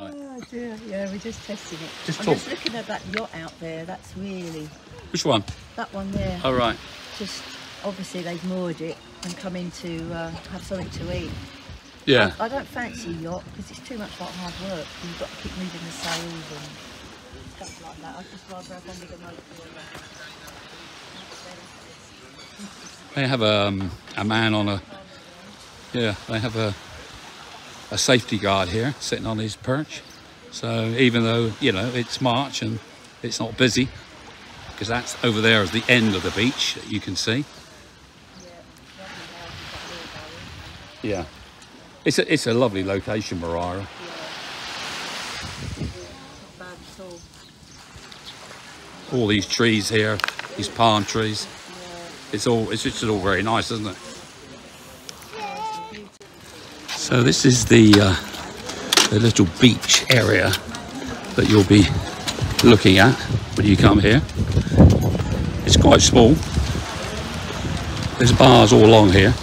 Right. Oh dear, yeah, we're just testing it. Just I'm talk. just looking at that yacht out there. That's really Which one? that one there. Oh, right. Just obviously they've moored it and come in to have something to eat. Yeah. I don't fancy a yacht because it's too much like hard work. You've got to keep moving the sails and stuff like that. I'd just rather have one with a motor. They have a man on a... Yeah, they have a safety guard here sitting on his perch. So even though, you know, it's March and it's not busy, because that's over there is the end of the beach that you can see. Yeah. It's a lovely location, Moraira. All these trees here, these palm trees. It's just all very nice, isn't it? So this is the little beach area that you'll be looking at when you come here. It's quite small. There's bars all along here.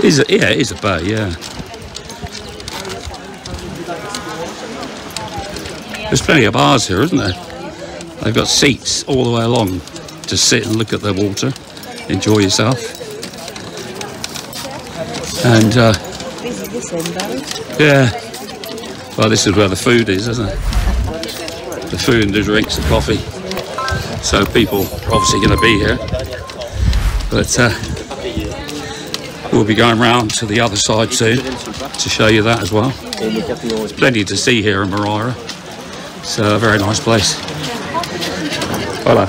Yeah, it is a bay, yeah. There's plenty of bars here, isn't there? They've got seats all the way along to sit and look at the water, enjoy yourself. And yeah, well, this is where the food is, isn't it? The food and the drinks, the coffee. So people are obviously going to be here, but we'll be going round to the other side soon to show you that as well. There's plenty to see here in Moraira. It's a very nice place. Voilà.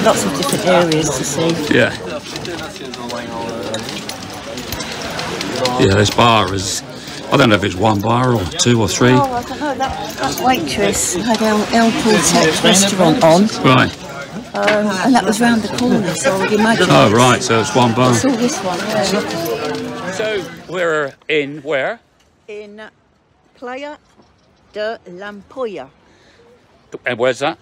Lots of different areas to see. Yeah. Yeah, this bar is, I don't know if it's one bar or two or three. Oh, I don't know. That waitress had El Portet restaurant on. Right. And that was round the corner, so I would imagine. Oh, right, so it's one bar. It's all this one, yeah. So we're in where? In Playa de Lampolla. And where's that?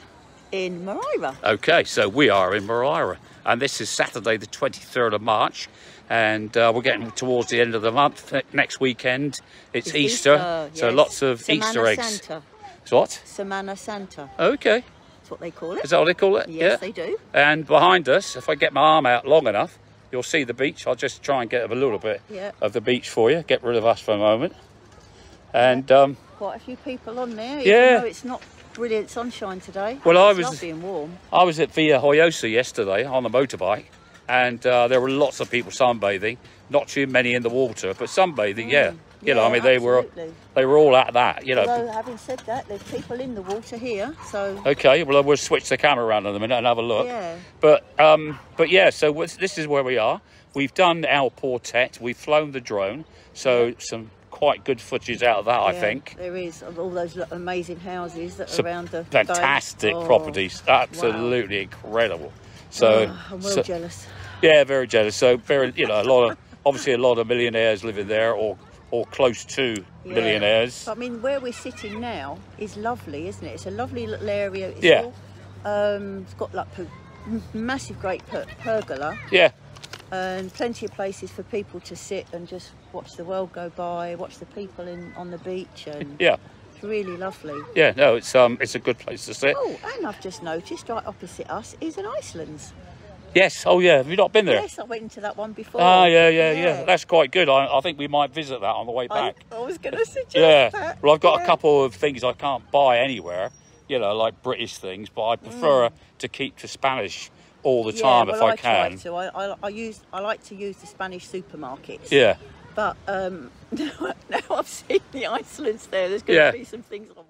In Moraira. Okay, so we are in Moraira, and this is Saturday the 23rd of March, and we're getting towards the end of the month. Next weekend it's Easter, so yes. lots of Semana Easter eggs. Santa. It's what? Semana Santa. Okay. That's what they call it. Is that what they call it? Yes, yeah. they do. And behind us, if I get my arm out long enough, you'll see the beach. I'll just try and get a little bit of the beach for you, get rid of us for a moment. And quite a few people on there, yeah. even though it's not brilliant sunshine today. Well, it's lovely and warm. I was at Villa Hoyosa yesterday on the motorbike, and there were lots of people sunbathing. Not too many in the water, but sunbathing, yeah. You know, I mean, they were all at that, you know. Although, having said that, there's people in the water here, so... Okay, well, we'll switch the camera around in a minute and have a look. Yeah. But yeah, so this is where we are. We've done El Portet. We've flown the drone, so some quite good footage out of that, I think. There is, of all those amazing houses that are around the fantastic properties, absolutely incredible. So I'm well jealous. Yeah, very jealous. So very, you know, obviously a lot of millionaires living there, or close to millionaires. I mean, where we're sitting now is lovely, isn't it? It's a lovely little area. It's it's got like massive, great pergola. Yeah. And plenty of places for people to sit and just watch the world go by, watch the people on the beach, and it's really lovely. Yeah, no, it's a good place to sit. Oh, and I've just noticed right opposite us is an Iceland's. Yes. Oh, yeah. Have you not been there? Yes, I went into that one before. Ah, yeah. That's quite good. I think we might visit that on the way back. I was going to suggest that. Well, I've got a couple of things I can't buy anywhere, you know, like British things, but I prefer to keep to Spanish all the time if I can. I like to use the Spanish supermarkets. Yeah. But now I've seen the Iceland's there. There's going to be some things I want.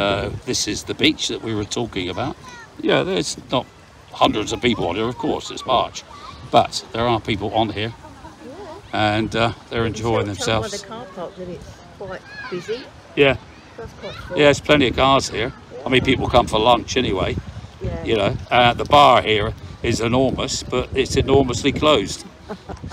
So this is the beach that we were talking about. Yeah, there's not hundreds of people on here, of course, it's March, but there are people on here, and they're enjoying themselves. By the car park that it's quite busy. Yeah. That's quite cool. Yeah, there's plenty of cars here. I mean, people come for lunch anyway. Yeah. You know, the bar here is enormous, but it's enormously closed.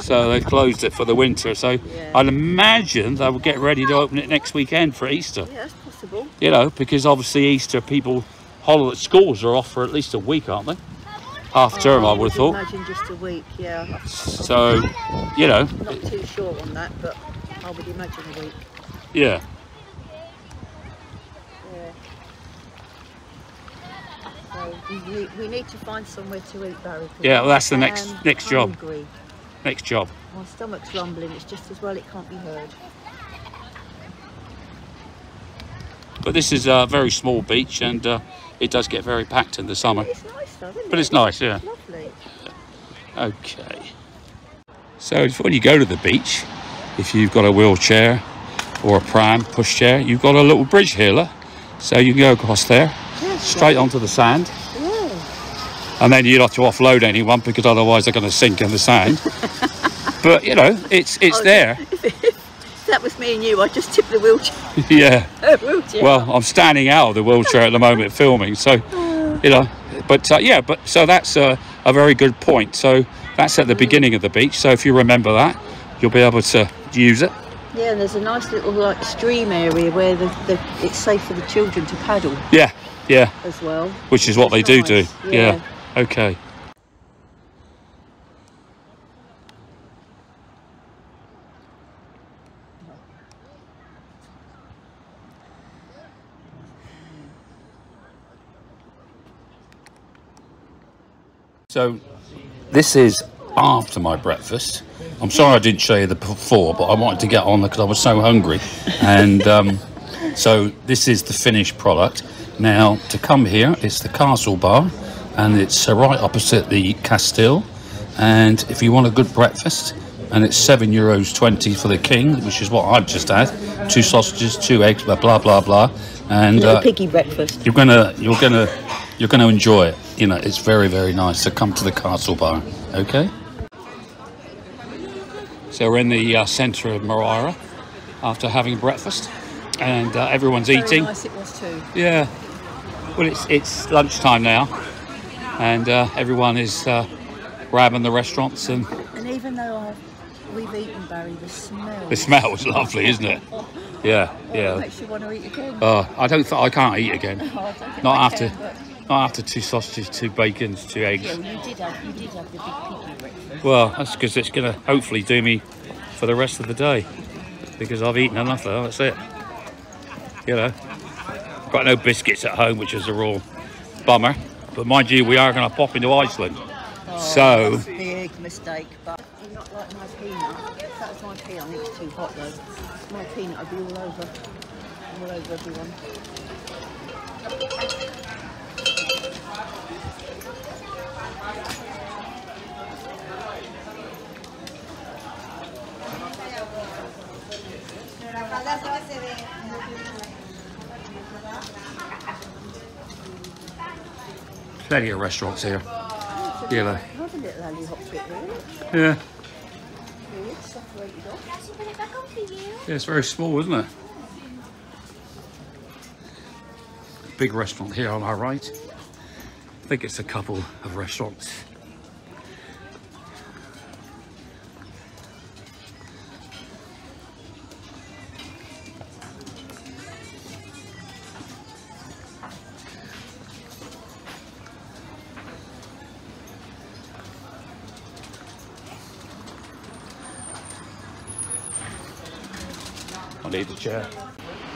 So they've closed it for the winter. So I'd imagine they will get ready to open it next weekend for Easter. Yeah, that's possible. You know, because obviously Easter people, holiday schools are off for at least a week, aren't they? Half term, I would have thought. Imagine just a week, yeah. So, you know. Not too sure on that, but I would imagine a week. Yeah. So we need to find somewhere to eat, Barry. Yeah, well, that's the next job. Hungry. Next job. My stomach's rumbling. It's just as well it can't be heard. But this is a very small beach, and it does get very packed in the summer. It's nice though, isn't it? But it's nice, yeah. It's lovely. Okay. So when you go to the beach, if you've got a wheelchair or a pram pushchair, you've got a little bridge here, look. So you can go across there, straight onto the sand. And then you'd have to offload anyone, because otherwise they're going to sink in the sand. But you know, it's there. If that was me and you, I'd just tip the wheelchair. Yeah. Wheelchair. Well, I'm standing out of the wheelchair at the moment filming, so you know. But yeah, but so that's a very good point. So that's at the beginning of the beach. So if you remember that, you'll be able to use it. Yeah, and there's a nice little like stream area where it's safe for the children to paddle. Yeah, yeah. As well. Which is what they do. Yeah. Okay. So this is after my breakfast. I'm sorry I didn't show you the before, but I wanted to get on because I was so hungry. And so this is the finished product. Now to come here, it's the Castle Bar, and it's right opposite the Castile. And if you want a good breakfast, and it's €7.20 for the king, which is what I've just had. 2 sausages, 2 eggs, blah blah blah blah. And piggy breakfast. You're gonna enjoy it. You know, it's very, very nice. So come to the Castle Bar, okay? So we're in the centre of Moraira after having breakfast, and everyone's eating. Very nice it was too. Yeah. Well, it's lunchtime now, and everyone is grabbing the restaurants and even though we've eaten, Barry, the smell. The smell is lovely, isn't it? Yeah, yeah. It makes you want to eat again. I can't eat again. Not after 2 sausages, 2 bacons, 2 eggs. Yeah, well, you did have the big piggy breakfast. Well, that's because it's going to hopefully do me for the rest of the day, because I've eaten enough though. That's it. You know, got no biscuits at home, which is a real bummer. But mind you, we are going to pop into Iceland. So that's a big mistake, but you're not like my peanut. If that was my peanut, I think it's too hot though. My peanut would be all over everyone. plenty of restaurants here. You know. Have a little alley hop bit there. Yeah. It's separated off. Yeah, it's very small, isn't it? Big restaurant here on our right. I think it's a couple of restaurants. I need a chair.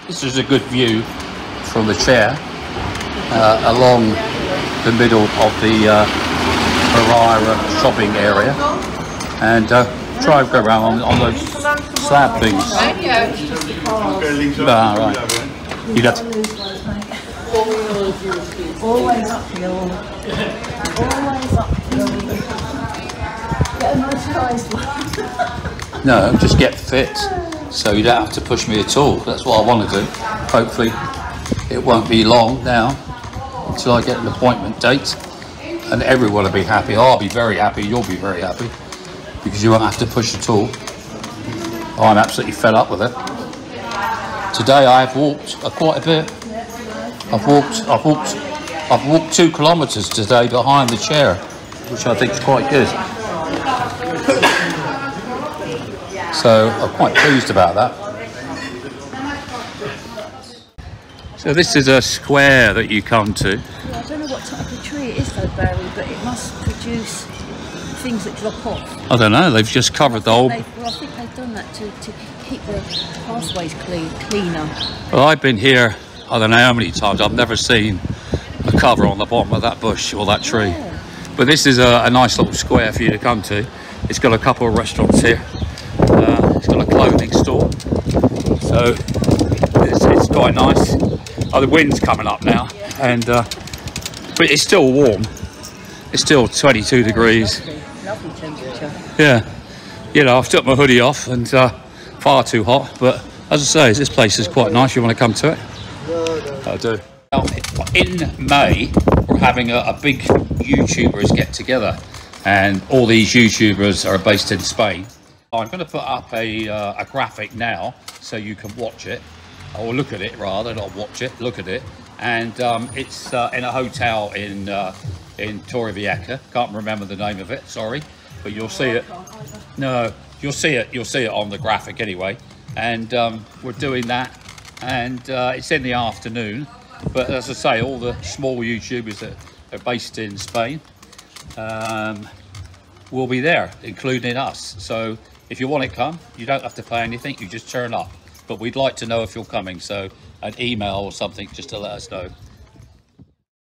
This is a good view from the chair along the middle of the Moraira shopping area, and try and go around on those slab things. Right. You got Always uphill. Always uphill. Get a nice sized one. No, just get fit, so you don't have to push me at all. That's what I want to do. Hopefully it won't be long now until I get an appointment date, and everyone will be happy. I'll be very happy, you'll be very happy, because you won't have to push at all. I'm absolutely fed up with it. Today I've walked quite a bit. I've walked 2 kilometres today behind the chair, which I think is quite good. So I'm quite pleased about that. So this is a square that you come to. Yeah, I don't know what type of tree it is though, Barry, but it must produce things that drop off. I don't know, they've just covered the whole... Well, I think they've done that to keep the pathways cleaner. Well, I've been here, I don't know how many times, I've never seen a cover on the bottom of that bush or that tree. Yeah. But this is a nice little square for you to come to. It's got a couple of restaurants here. It's got a clothing store. So it's quite nice. Oh, the wind's coming up now, and but it's still warm. It's still 22 degrees. Lovely temperature. Yeah, you know, I've took my hoodie off and far too hot, but as I say, this place is quite nice. You want to come to it? I do. In May, we're having a big YouTubers get together, and all these YouTubers are based in Spain. I'm going to put up a graphic now so you can watch it, or look at it rather, not watch it, look at it. And it's in a hotel in Torrevieja. Can't remember the name of it, sorry, but you'll see it. No, you'll see it on the graphic anyway. And we're doing that, and it's in the afternoon. But as I say, all the small YouTubers that are based in Spain will be there, including us. So if you want to come, you don't have to pay anything, you just turn up. But we'd like to know if you're coming, so an email or something just to let us know.